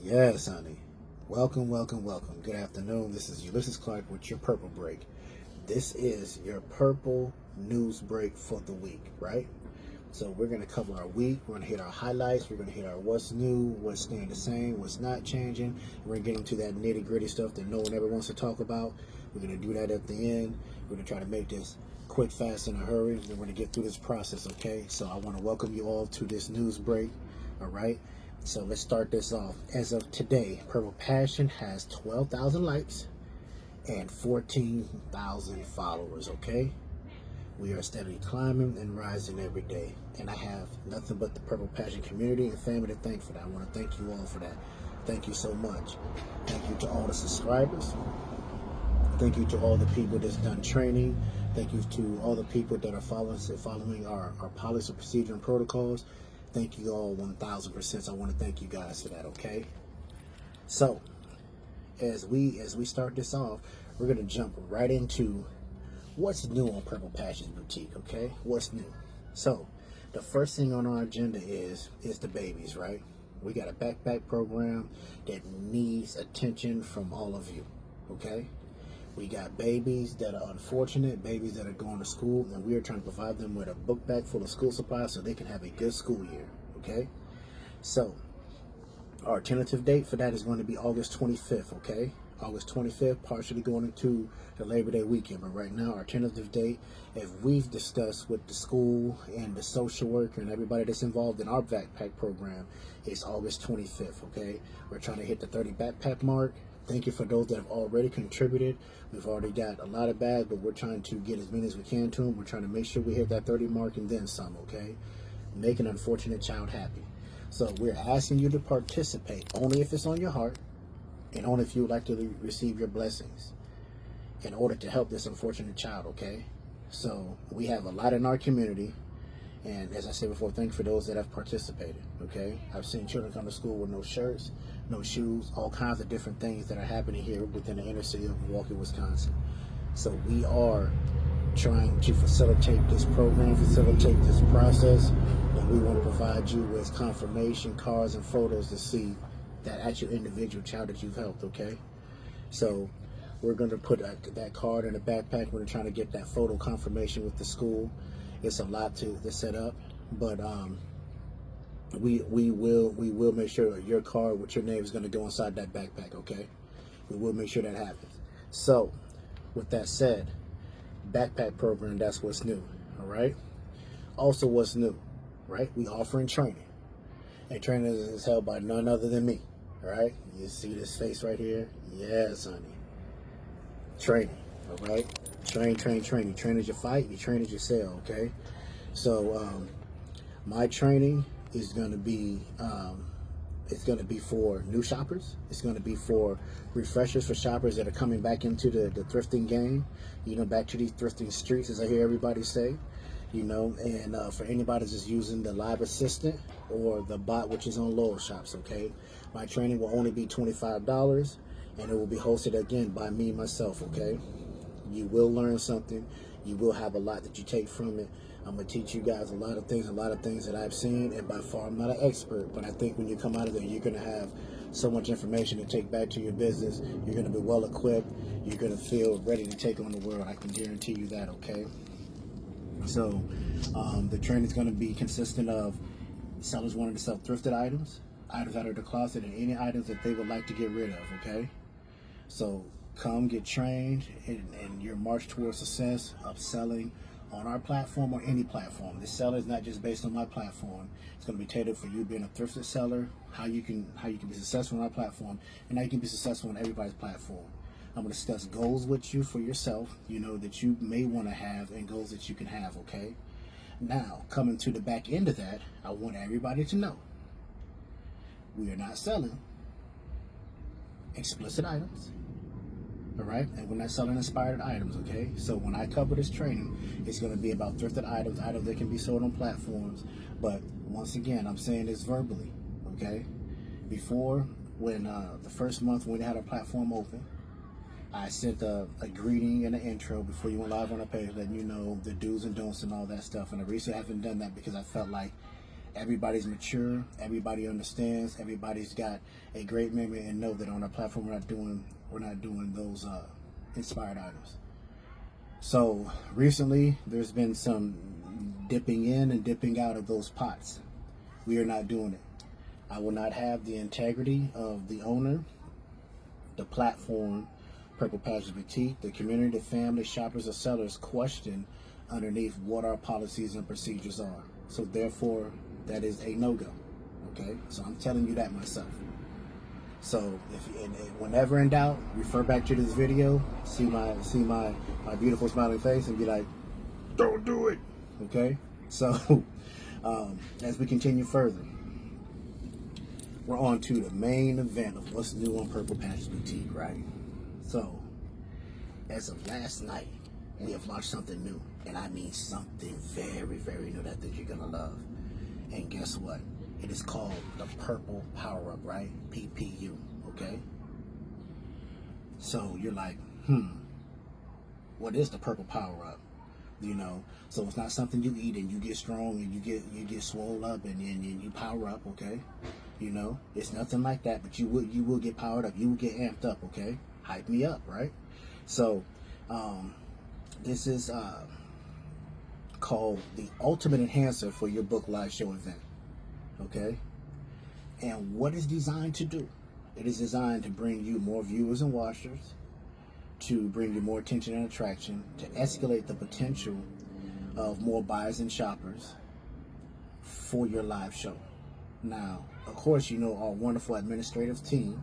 Yes, honey. Welcome, welcome, welcome. Good afternoon. This is Ulysses Clark with your Purple Break. This is your Purple News Break for the week, right? So we're going to cover our week. We're going to hit our highlights. We're going to hit our what's new, what's staying the same, what's not changing. We're going to get into that nitty gritty stuff that no one ever wants to talk about. We're going to do that at the end. We're going to try to make this quick, fast, in a hurry. We're going to get through this process, okay? So I want to welcome you all to this news break, all right? So let's start this off. As of today, Purple Passion has 12,000 likes and 14,000 followers, okay? We are steadily climbing and rising every day. And I have nothing but the Purple Passion community and family to thank for that. I want to thank you all for that. Thank you so much. Thank you to all the subscribers. Thank you to all the people that's done training. Thank you to all the people that are following our policy, procedure, and protocols. Thank you all 1,000%. I want to thank you guys for that, okay? So, as we start this off, we're going to jump right into what's new on Purple Passions Boutique, okay? What's new? So, the first thing on our agenda is the babies, right? We got a backpack program that needs attention from all of you, okay? We got babies that are unfortunate, babies that are going to school, and we are trying to provide them with a book bag full of school supplies so they can have a good school year, okay? So, our tentative date for that is going to be August 25th, okay? August 25th, partially going into the Labor Day weekend. But right now, our tentative date, as we've discussed with the school and the social worker and everybody that's involved in our backpack program, is August 25th, okay? We're trying to hit the 30 backpack mark. Thank you for those that have already contributed. We've already got a lot of bags, but we're trying to get as many as we can to them. We're trying to make sure we hit that 30 mark and then some, okay? Make an unfortunate child happy. So we're asking you to participate only if it's on your heart and only if you would like to receive your blessings in order to help this unfortunate child, okay? So we have a lot in our community, and as I said before, thank you for those that have participated, okay? I've seen children come to school with no shirts, no shoes, all kinds of different things that are happening here within the inner city of Milwaukee, Wisconsin. So we are trying to facilitate this program, facilitate this process, and we want to provide you with confirmation cards and photos to see that actual individual child that you've helped, okay? So we're going to put that card in a backpack. We're trying to get that photo confirmation with the school. It's a lot to set up, but we will make sure that your card with your name is going to go inside that backpack, okay? We will make sure that happens. So with that said, backpack program, that's what's new, all right? Also, what's new, right? We offering training, and training is held by none other than me, all right? You see this face right here? Yes, honey. Training, all right? Training. Train is your fight, you train is your sale, okay? So my training is going to be it's going to be for new shoppers. It's going to be for refreshers, for shoppers that are coming back into the thrifting game, you know, back to these thrifting streets, as I hear everybody say, you know, and for anybody that's just using the live assistant or the bot, which is on Lowell Shops, okay? My training will only be $25, and it will be hosted again by me, myself, okay? You will learn something. You will have a lot that you take from it. I'm going to teach you guys a lot of things that I've seen, and by far I'm not an expert, but I think when you come out of there, you're going to have so much information to take back to your business. You're going to be well equipped. You're going to feel ready to take on the world. I can guarantee you that, okay? So the training is going to be consistent of sellers wanting to sell thrifted items out of the closet, and any items that they would like to get rid of, okay? So come get trained in your march towards success of selling on our platform or any platform. This seller is not just based on my platform. It's going to be tailored for you being a thrifted seller, how you can be successful on our platform, and how you can be successful on everybody's platform. I'm going to discuss goals with you for yourself, you know, that you may want to have, and goals that you can have, okay? Now, coming to the back end of that, I want everybody to know we are not selling explicit items. All right, and we're not selling inspired items, okay? So when I cover this training, it's going to be about thrifted items that can be sold on platforms. But once again, I'm saying this verbally, okay? Before, when the first month when we had our platform open, I sent a greeting and an intro before you went live on our page, letting you know the do's and don'ts and all that stuff. And the reason I haven't done that because I felt like Everybody's mature, everybody understands, everybody's got a great memory, and know that on our platform we're not doing those inspired items. So recently there's been some dipping in and dipping out of those pots. We are not doing it. I will not have the integrity of the owner, the platform, Purple Patches Boutique, the community, the family, shoppers, or sellers question underneath what our policies and procedures are. So therefore, that is a no-go. Okay, so I'm telling you that myself. So whenever in doubt, refer back to this video, see my beautiful smiling face, and be like, don't do it. Okay, so as we continue further, we're on to the main event of what's new on Purple Patches Boutique, right? So, as of last night, we have launched something new, and I mean something very, very new that you're gonna love. And guess what? It is called the Purple Power Up, right? PPU, okay? So you're like, what is the Purple Power Up? You know, so it's not something you eat and you get strong and you get swole up and you power up, okay? You know, it's nothing like that, but you will get powered up, you will get amped up, okay? Hype me up, right? So this is called the Ultimate Enhancer for your book live show event, okay? And what it's designed to do, it is designed to bring you more viewers and watchers, to bring you more attention and attraction, to escalate the potential of more buyers and shoppers for your live show. Now, of course, you know our wonderful administrative team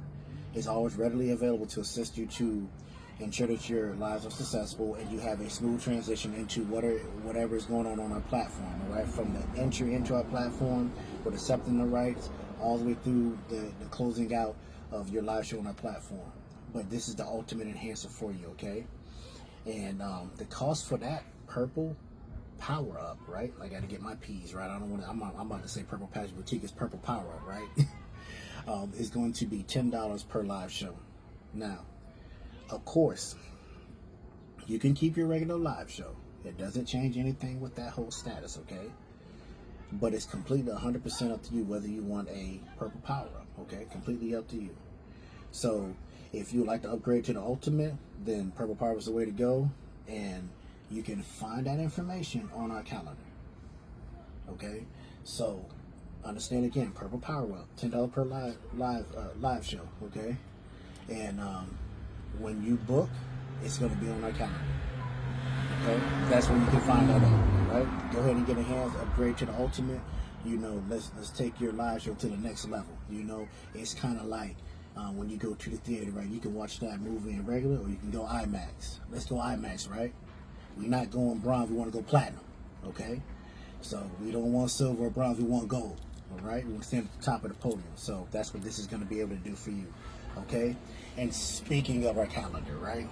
is always readily available to assist you to ensure that your lives are successful and you have a smooth transition into whatever is going on our platform, all right? From the entry into our platform, with accepting the rights, all the way through the closing out of your live show on our platform. But this is the ultimate enhancer for you, okay? And the cost for that Purple Power Up, right? I got to get my P's right. I don't want to. I'm about to say Purple Patches Boutique is Purple Power Up, right? Is going to be $10 per live show. Now, of course, you can keep your regular live show. It doesn't change anything with that whole status, okay? But it's completely 100% up to you whether you want a Purple Power Up, okay? Completely up to you. So if you would like to upgrade to the Ultimate, then Purple Power Up is the way to go, and you can find that information on our calendar, okay? So understand again, Purple Power Up, $10 per live show, okay? And when you book, it's going to be on our calendar. Okay, that's where you can find that out. Right? Go ahead and get a hands upgrade to the Ultimate. You know, let's take your live show to the next level. You know, it's kind of like when you go to the theater, right? You can watch that movie in regular, or you can go IMAX. Let's go IMAX, right? We're not going bronze. We want to go platinum. Okay, so we don't want silver or bronze. We want gold. All right, we want to stand at the top of the podium. So that's what this is going to be able to do for you. Okay, and speaking of our calendar, right?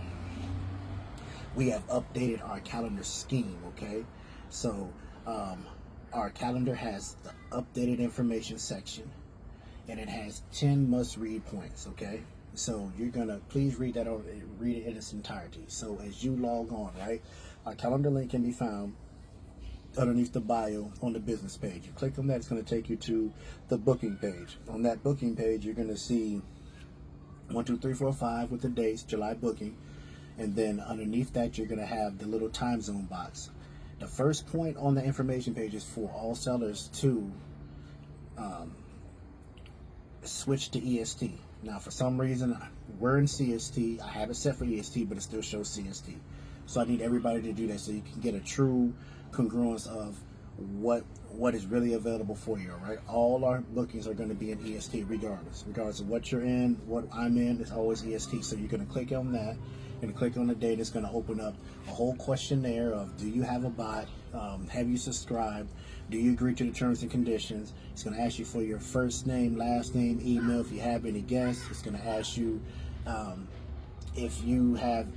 We have updated our calendar scheme, okay? So our calendar has the updated information section, and it has 10 must-read points, okay? So you're gonna please read it in its entirety. So as you log on, right, our calendar link can be found underneath the bio on the business page. You click on that, it's gonna take you to the booking page. On that booking page, you're gonna see 1, 2, 3, 4, 5 with the dates, July booking. And then underneath that, you're going to have the little time zone box. The first point on the information page is for all sellers to switch to EST. Now, for some reason, we're in CST. I have it set for EST, but it still shows CST. So I need everybody to do that so you can get a true congruence of what is really available for you, all right? All our bookings are going to be in EST regardless of what you're in, what I'm in, it's always EST. So you're going to click on that. You're going to click on the date. It's going to open up a whole questionnaire of, do you have a bot? Have you subscribed? Do you agree to the terms and conditions? It's going to ask you for your first name, last name, email. If you have any guests, it's going to ask you if you have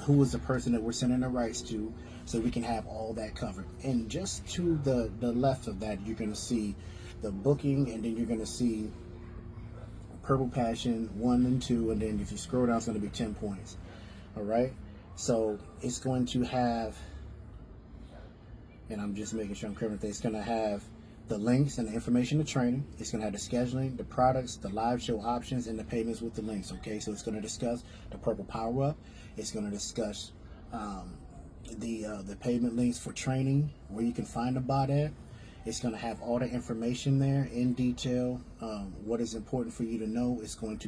who is the person that we're sending the rights to, so we can have all that covered. And just to the left of that, you're going to see the booking, and then you're going to see Purple Passion 1 and 2, and then if you scroll down, it's going to be 10 points. All right, so it's going to have, and I'm just making sure I'm covering things. It's going to have the links and the information to training. It's going to have the scheduling, the products, the live show options, and the payments with the links. Okay, so it's going to discuss the Purple Power Up. It's going to discuss the payment links for training, where you can find the bot at. It's going to have all the information there in detail. What is important for you to know is going to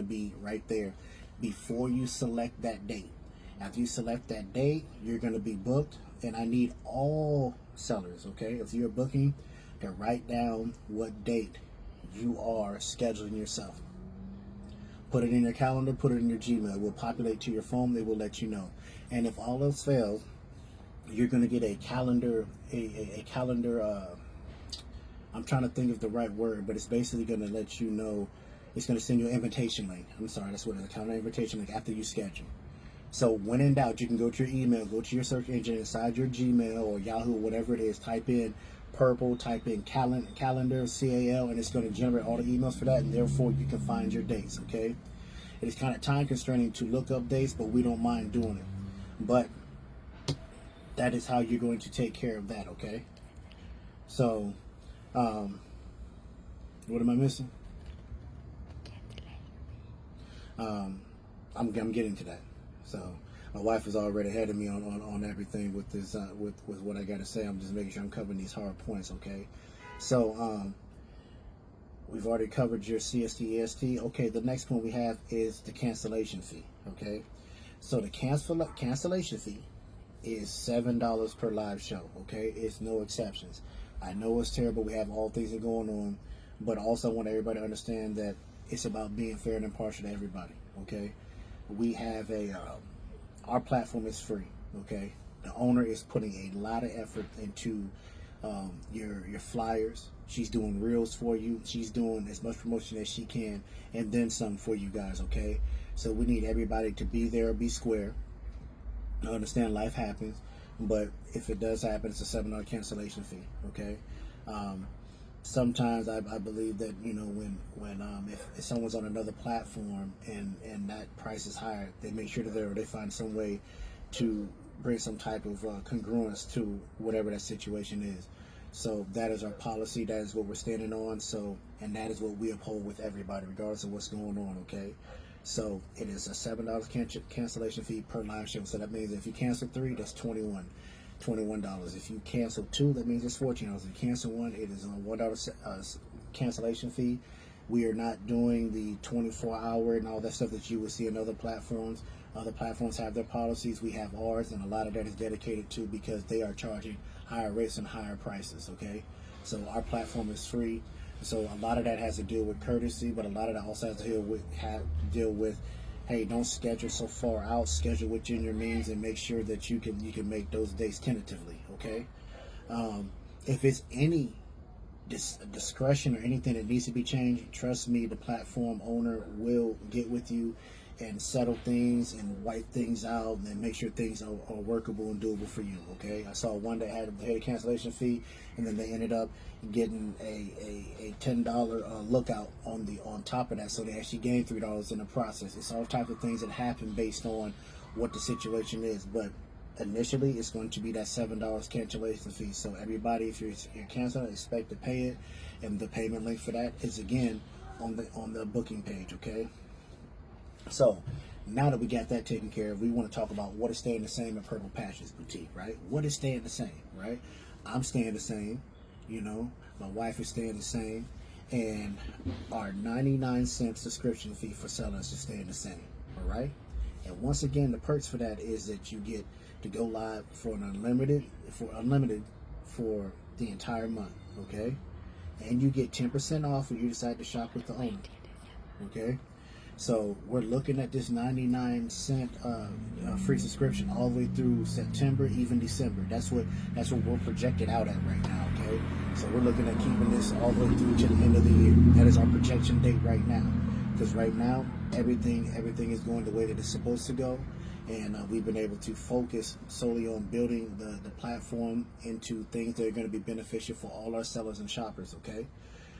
be right there before you select that date. After you select that date, you're going to be booked, and I need all sellers, okay, if you're booking, to write down what date you are scheduling yourself. Put it in your calendar, put it in your Gmail. It will populate to your phone. They will let you know. And if all else fails, you're going to get a calendar, I'm trying to think of the right word, but it's basically going to let you know. It's going to send you an invitation link. I'm sorry, that's what it is, a calendar invitation link after you schedule. So when in doubt, you can go to your email, go to your search engine inside your Gmail or Yahoo, whatever it is, type in Purple, type in calendar, CAL, and it's going to generate all the emails for that, and therefore you can find your dates, okay? It is kind of time constraining to look up dates, but we don't mind doing it. But that is how you're going to take care of that, okay? So, what am I missing? I'm getting to that. So my wife is already ahead of me on everything with this with what I got to say. I'm just making sure I'm covering these hard points, okay? So we've already covered your CST, EST. Okay, the next one we have is the cancellation fee, okay? So the cancellation fee is $7 per live show, okay? It's no exceptions. I know it's terrible. We have all things that are going on, but also I want everybody to understand that it's about being fair and impartial to everybody, okay? We have our platform is free, okay? The owner is putting a lot of effort into your flyers. She's doing reels for you. She's doing as much promotion as she can, and then some for you guys, okay? So we need everybody to be there, be square. I understand life happens, but if it does happen, it's a $7 cancellation fee, okay? Sometimes I believe that, you know, when if someone's on another platform and that price is higher, they make sure that they find some way to bring some type of congruence to whatever that situation is. So that is our policy. That is what we're standing on. So, and that is what we uphold with everybody, regardless of what's going on, okay? So it is a $7 cancellation fee per live show. So that means if you cancel 3, that's $21. If you cancel 2, that means it's $14. If you cancel 1, it is a $1 cancellation fee. We are not doing the 24-hour and all that stuff that you would see in other platforms. Other platforms have their policies. We have ours, and a lot of that is dedicated to because they are charging higher rates and higher prices, okay? So our platform is free. So a lot of that has to deal with courtesy, but a lot of that also has to deal with hey, don't schedule so far out. Schedule within your means and make sure that you can make those days tentatively, okay? If it's any discretion or anything that needs to be changed, trust me, the platform owner will get with you and settle things and wipe things out and make sure things are workable and doable for you, okay? I saw one that had a cancellation fee, and then they ended up getting a $10 lookout on top of that, so they actually gained $3 in the process. It's all types of things that happen based on what the situation is, but initially it's going to be that $7 cancellation fee. So everybody, if you're canceling, expect to pay it, and the payment link for that is again on the booking page, okay? So now that we got that taken care of, we want to talk about what is staying the same at Purple Passions Boutique, right? What is staying the same, right? I'm staying the same, you know, my wife is staying the same, and our 99-cent subscription fee for sellers is staying the same, all right? And once again, the perks for that is that you get to go live for unlimited for the entire month, okay? And you get 10% off when you decide to shop with the owner, okay? So we're looking at this 99-cent free subscription all the way through September, even December. That's what we're projected out at right now, okay? So we're looking at keeping this all the way through to the end of the year. That is our projection date right now. Because right now, everything is going the way that it's supposed to go. And we've been able to focus solely on building the platform into things that are going to be beneficial for all our sellers and shoppers, okay?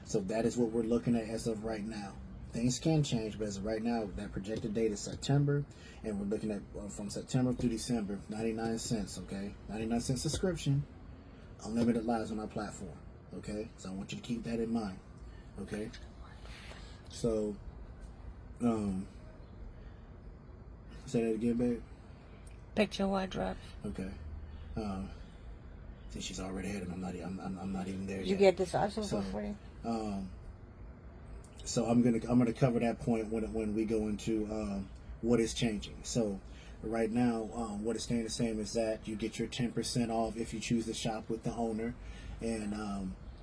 So that is what we're looking at as of right now. Things can change, but as of right now, that projected date is September, and we're looking at from September through December, 99 cents, okay? 99 cent subscription, unlimited lives on our platform, Okay, so I want you to keep that in mind. Okay, so say that again, babe. Picture wardrobe. Okay. See, she's already ahead, and I'm not even there yet. You get this also for free. So I'm gonna cover that point when we go into what is changing. So right now, what is staying the same is that you get your 10% off if you choose to shop with the owner, and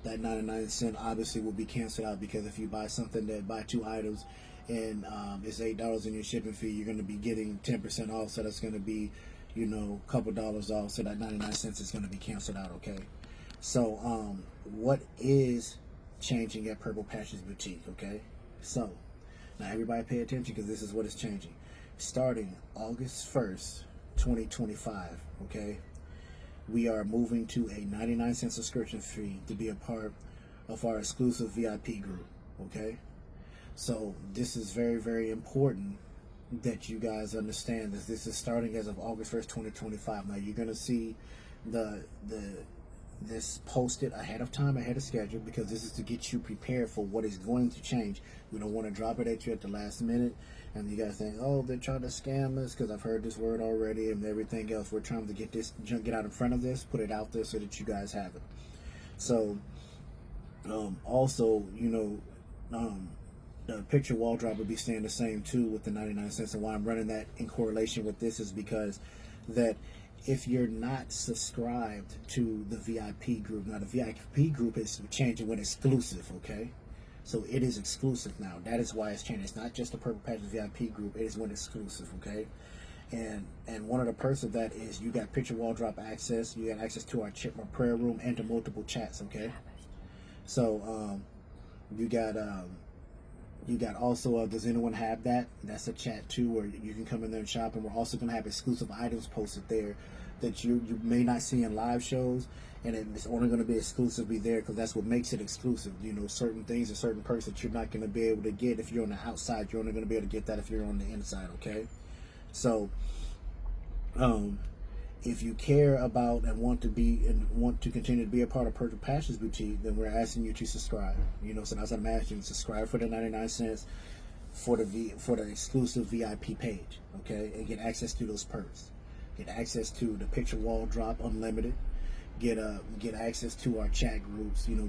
that 99 cent obviously will be canceled out, because if you buy something that buy 2 items and it's $8 in your shipping fee, you're going to be getting 10% off. So that's going to be, you know, a couple dollars off. So that 99 cents is going to be canceled out. Okay. So what is changing at Purple Patches Boutique? Okay. So now everybody pay attention, because this is what is changing. Starting August 1st, 2025. Okay. We are moving to a 99-cent subscription fee to be a part of our exclusive VIP group. Okay. So this is very, very important that you guys understand that this is starting as of August 1st, 2025. Now you're going to see this posted ahead of time, ahead of schedule, because this is to get you prepared for what is going to change. We don't want to drop it at you at the last minute and you guys think, oh, they're trying to scam us, because I've heard this word already and everything else. We're trying to get out in front of this, put it out there so that you guys have it. So also, you know, the picture wall drop will be staying the same too with the 99 cents. And why I'm running that in correlation with this is because that if you're not subscribed to the VIP group, now the VIP group is changing with exclusive, okay? So it is exclusive now. That is why it's changing. It's not just the Purple Patches VIP group. It is when exclusive, okay? And one of the perks of that is you got picture wall drop access. You got access to our prayer room and to multiple chats, okay? So you got also, does anyone have that? That's a chat too, where you can come in there and shop. And we're also going to have exclusive items posted there that you may not see in live shows, and it's only going to be exclusively there, because that's what makes it exclusive. You know, certain things and certain perks that you're not going to be able to get if you're on the outside. You're only going to be able to get that if you're on the inside, okay? So if you care about and want to continue to be a part of Purple Patches Boutique, then we're asking you to subscribe. You know, so that's what I'm asking. Subscribe for the 99 cents for the exclusive VIP page, okay, and get access to those perks. Get access to the picture wall drop unlimited. Get access to our chat groups. You know,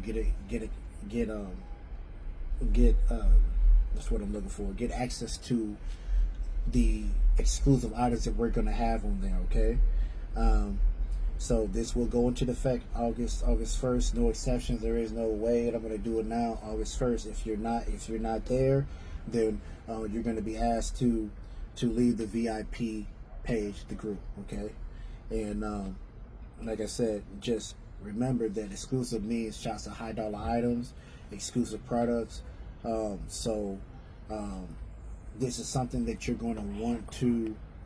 that's what I'm looking for. Get access to the exclusive items that we're gonna have on there, okay? So this will go into effect August 1st. No exceptions. There is no way. I'm going to do it now, August 1st. If you're not there, then you're going to be asked to leave the VIP page, the group. Okay, and like I said, just remember that exclusive means shots of high dollar items, exclusive products. So this is something that you're going to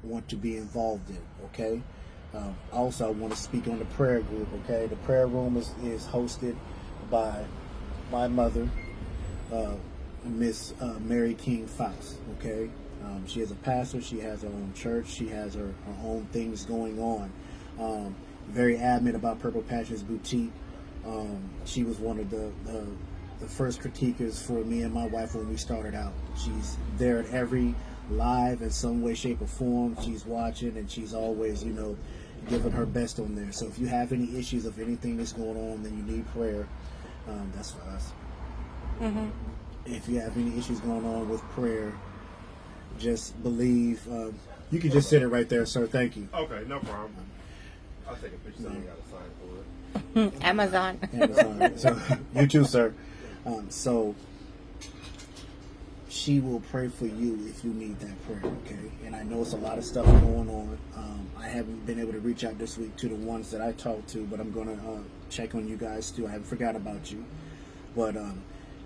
want to be involved in. Okay. Also, I want to speak on the prayer group, okay? The prayer room is hosted by my mother, Miss Mary King Faust, okay? She is a pastor. She has her own church. She has her own things going on. Very adamant about Purple Patches Boutique. She was one of the first critiquers for me and my wife when we started out. She's there at every live in some way, shape, or form. She's watching, and she's always, you know, giving her best on there. So if you have any issues of anything that's going on, then you need prayer. That's for us. Mm-hmm. If you have any issues going on with prayer, just believe. You can just sit it right there, sir. Thank you. Okay, no problem. I'll take a picture so you got to sign for it. Amazon. So, you too, sir. So she will pray for you if you need that prayer, okay? And I know it's a lot of stuff going on. I haven't been able to reach out this week to the ones that I talked to, but I'm going to check on you guys too. I haven't forgot about you. But,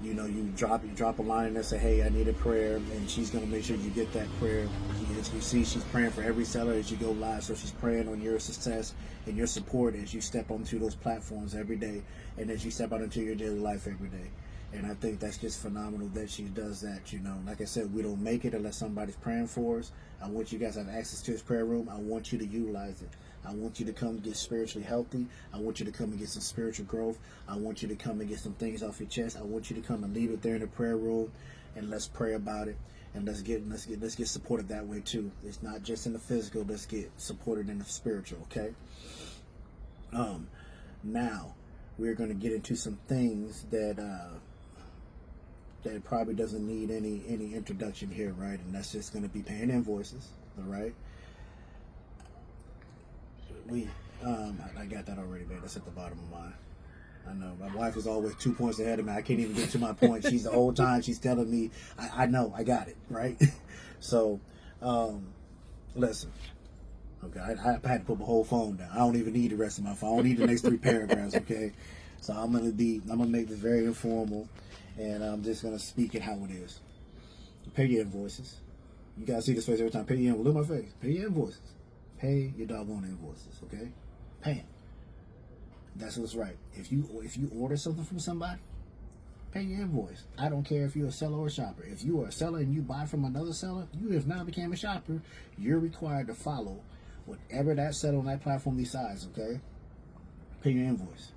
you know, you drop a line and say, hey, I need a prayer, and she's going to make sure you get that prayer. As you see, she's praying for every seller as you go live, so she's praying on your success and your support as you step onto those platforms every day, and as you step out into your daily life every day. And I think that's just phenomenal that she does that, you know. Like I said, we don't make it unless somebody's praying for us. I want you guys to have access to this prayer room. I want you to utilize it. I want you to come get spiritually healthy. I want you to come and get some spiritual growth. I want you to come and get some things off your chest. I want you to come and leave it there in the prayer room, and let's pray about it. And let's get supported that way too. It's not just in the physical. Let's get supported in the spiritual. Okay. Now we're going to get into some things that that probably doesn't need any introduction here, right? And that's just going to be paying invoices. All right. I got that already, babe. That's at the bottom of mine. I know. My wife is always 2 points ahead of me. I can't even get to my point. She's the whole time she's telling me, I know, I got it, right? So, listen. Okay, I had to put my whole phone down. I don't even need the rest of my phone. I don't need the next 3 paragraphs, okay? So I'm gonna make this very informal, and I'm just gonna speak it how it is. Pay your invoices. You guys see this face every time. Pay your invoices. Look at my face. Pay your invoices. Pay your doggone invoices, okay? Pay them. That's what's right. If you order something from somebody, pay your invoice. I don't care if you're a seller or a shopper. If you are a seller and you buy from another seller, you have now become a shopper. You're required to follow whatever that seller on that platform decides, okay? Pay your invoice.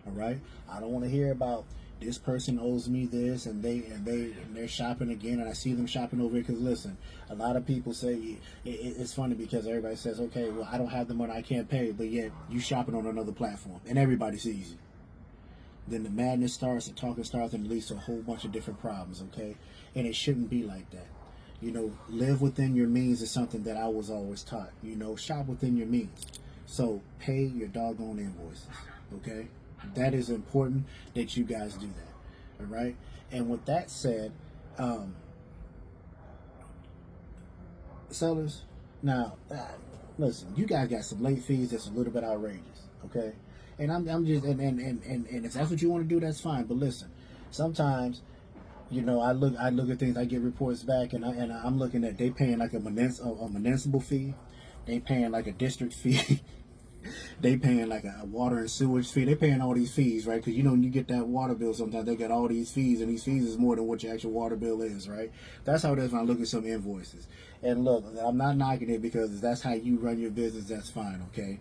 All right? I don't want to hear about this person owes me this and they're shopping again, and I see them shopping over here. Because listen, a lot of people say it's funny because everybody says, okay, well, I don't have the money, I can't pay, but yet you shopping on another platform and everybody sees you. Then the madness starts, the talking starts, and it leads to a whole bunch of different problems, okay? And it shouldn't be like that. You know, live within your means is something that I was always taught. You know, shop within your means. So pay your doggone invoices, okay? That is important that you guys do that, all right? And with that said, sellers, now, listen, you guys got some late fees that's a little bit outrageous, okay? And I'm just, and if that's what you want to do, that's fine. But listen, sometimes, you know, I look at things, I get reports back, and I'm looking at they paying like a municipal fee, they paying like a district fee. They paying like a water and sewage fee. They paying all these fees, right? Because you know when you get that water bill, sometimes they got all these fees, and these fees is more than what your actual water bill is, right? That's how it is when I look at some invoices. And look, I'm not knocking it because that's how you run your business. That's fine, okay?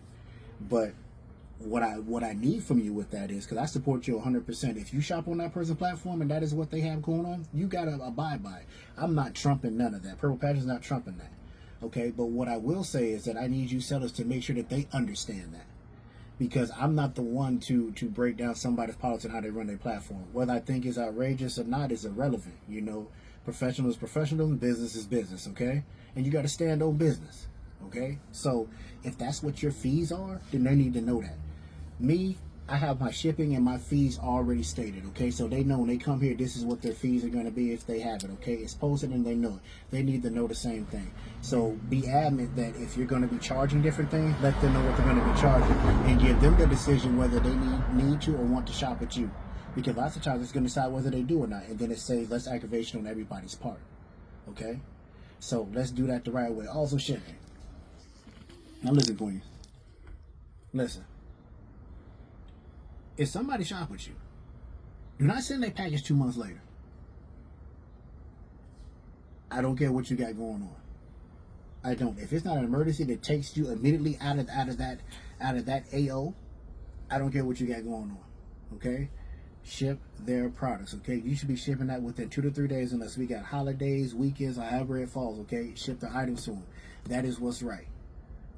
But what I need from you with that is, because I support you 100%. If you shop on that person's platform and that is what they have going on, you gotta abide by it. I'm not trumping none of that. Purple Patch is not trumping that. Okay, but what I will say is that I need you sellers to make sure that they understand that. Because I'm not the one to break down somebody's politics and how they run their platform. Whether I think it's outrageous or not is irrelevant. You know, professional is professional and business is business, okay? And you got to stand on business, okay? So if that's what your fees are, then they need to know that. Me, I have my shipping and my fees already stated, okay? So they know when they come here, this is what their fees are going to be if they have it, okay? It's posted and they know it. They need to know the same thing. So be adamant that if you're going to be charging different things, let them know what they're going to be charging and give them the decision whether they need to or want to shop with you. Because lots of times it's going to decide whether they do or not, and then it saves less aggravation on everybody's part, okay? So let's do that the right way. Also shipping. Now listen, Queen. Listen. If somebody shop with you, do not send their package 2 months later. I don't care what you got going on. I don't. If it's not an emergency that takes you immediately out of that AO, I don't care what you got going on. Okay? Ship their products. Okay? You should be shipping that within 2 to 3 days unless we got holidays, weekends, or however it falls. Okay? Ship the item soon. That is what's right.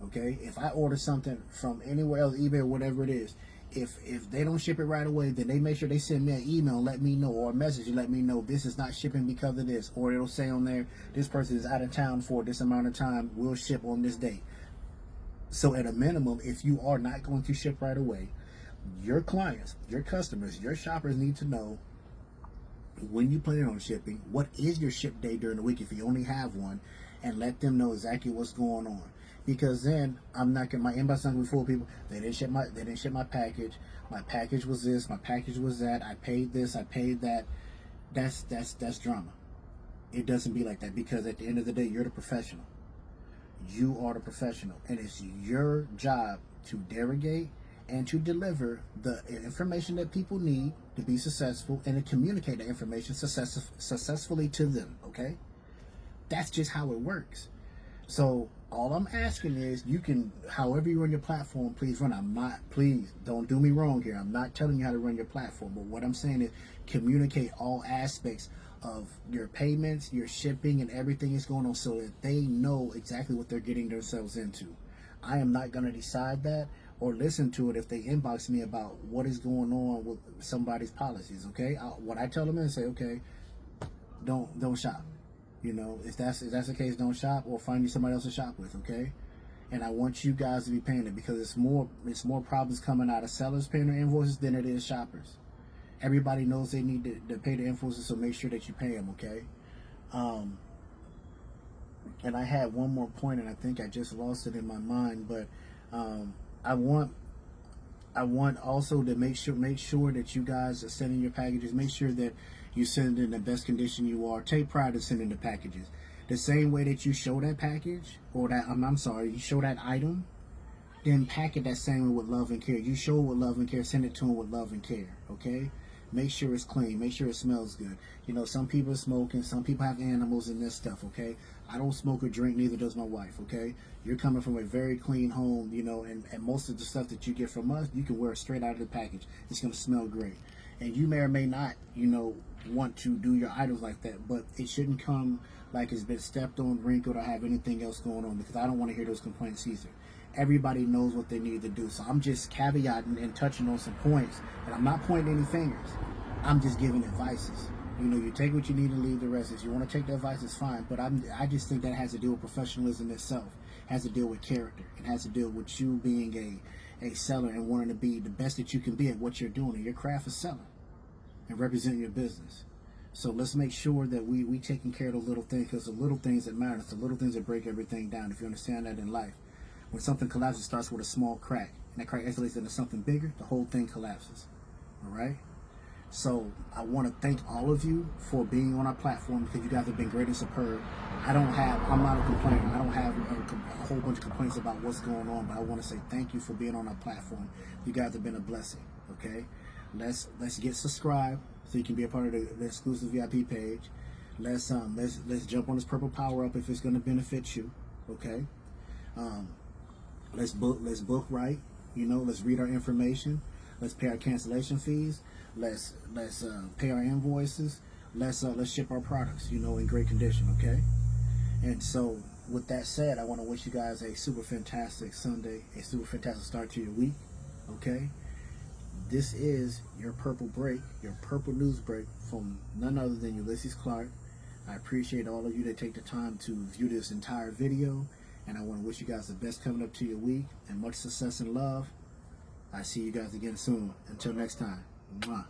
Okay? If I order something from anywhere else, eBay or whatever it is, if they don't ship it right away, then they make sure they send me an email and let me know, or a message and let me know this is not shipping because of this, or it'll say on there this person is out of town for this amount of time, we'll ship on this date. So at a minimum, if you are not going to ship right away, your clients, your customers, your shoppers need to know when you plan on shipping, what is your ship day during the week if you only have one, and let them know exactly what's going on. Because then I'm not gonna, my inbox is not gonna be full of people. They didn't ship my package. My package was this. My package was that. I paid this. I paid that. That's drama. It doesn't be like that, because at the end of the day, you're the professional. You are the professional, and it's your job to derogate and to deliver the information that people need to be successful, and to communicate the information successfully to them. Okay, that's just how it works. So All I'm asking is you can, however you run your platform, please run. Please don't do me wrong here. I'm not telling you how to run your platform, but what I'm saying is communicate all aspects of your payments, your shipping, and everything is going on so that they know exactly what they're getting themselves into. I am not going to decide that or listen to it if they inbox me about what is going on with somebody's policies. Okay, what I tell them is say, okay, don't shop. You know, if that's the case, don't shop or find you somebody else to shop with. Okay, and I want you guys to be paying it because it's more problems coming out of sellers paying their invoices than it is shoppers. Everybody knows they need to pay the invoices, so make sure that you pay them. Okay. And I had one more point, and I think I just lost it in my mind. But I want also to make sure that you guys are sending your packages. Make sure that you send in the best condition you are. Take pride in sending the packages. The same way that you show that package, or that you show that item, then pack it that same way with love and care. You show it with love and care. Send it to them with love and care. Okay. Make sure it's clean. Make sure it smells good. You know, some people are smoking. Some people have animals and this stuff, okay? I don't smoke or drink, neither does my wife, okay? You're coming from a very clean home, you know, and most of the stuff that you get from us, you can wear it straight out of the package. It's going to smell great. And you may or may not, you know, want to do your items like that, but it shouldn't come like it's been stepped on, wrinkled, or have anything else going on, because I don't want to hear those complaints either. Everybody knows what they need to do. So I'm just caveating and touching on some points. And I'm not pointing any fingers. I'm just giving advices. You know, you take what you need and leave the rest. If you want to take the advice, it's fine. But I just think that has to do with professionalism itself. It has to deal with character. It has to deal with you being a seller and wanting to be the best that you can be at what you're doing. And your craft is selling and representing your business. So let's make sure that we taking care of the little things, because the little things that matter. It's the little things that break everything down. If you understand that in life. When something collapses, it starts with a small crack. And that crack escalates into something bigger, the whole thing collapses. All right? So I want to thank all of you for being on our platform, because you guys have been great and superb. I'm not a complainer. I don't have a whole bunch of complaints about what's going on, but I want to say thank you for being on our platform. You guys have been a blessing, okay? Let's get subscribed so you can be a part of the exclusive VIP page. Let's jump on this purple power up if it's going to benefit you, okay? Let's book right. You know, let's read our information. Let's pay our cancellation fees. Let's pay our invoices. Let's ship our products, you know, in great condition, okay? And so, with that said, I want to wish you guys a super fantastic Sunday, a super fantastic start to your week, okay? This is your Purple Break, your Purple News Break from none other than Ulysses Clark. I appreciate all of you that take the time to view this entire video. And I want to wish you guys the best coming up to your week, and much success and love. I see you guys again soon. Until next time. Mwah.